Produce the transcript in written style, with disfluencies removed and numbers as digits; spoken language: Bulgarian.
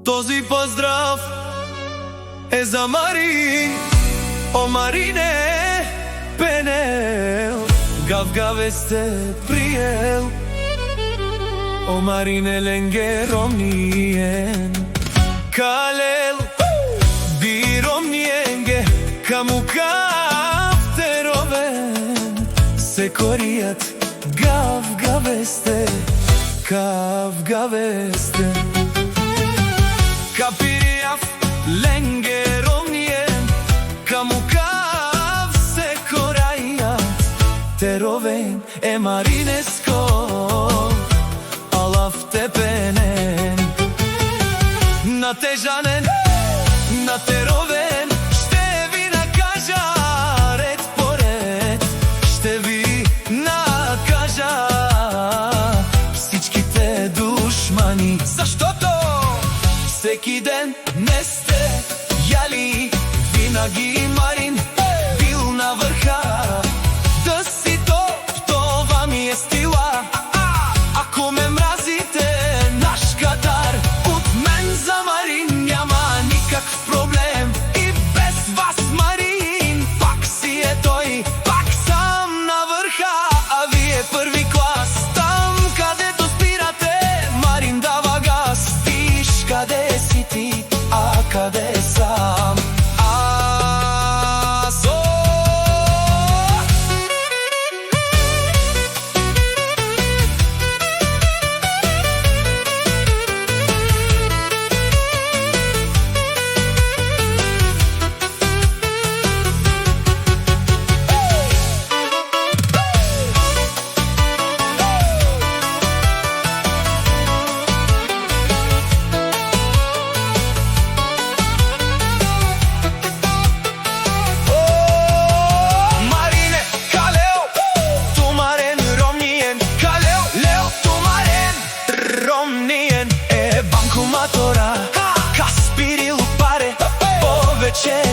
Този поздрав е за Марин. О, Марине, пенел, гав-гаве сте приел. О, Марине, ленге ромниен, калел, би ромниенге, камукав теровен. Се корият, гав-гаве сте, гав-гаве сте. Капирияв, ленге ромниен, камукав се корајат теровен. Е, Маринеско, алав те пенен, натежанен, натеровен. Ще ви накажа ред по ред, ще ви накажа всичките душмани, заштото всеки ден не сте яли. Винаги Марин бил на върха, да си топ, това ми е стила. Ако ме мразите, наш катар, от мен за Марин няма никакъв проблем. И без вас Марин пак си е той, пак сам на върха, а вие първи клас. Там където спирате, Марин дава газ. Виж къде си ти, а къде сам аз. Ромниен е банкоматора, Каспирил паре, повече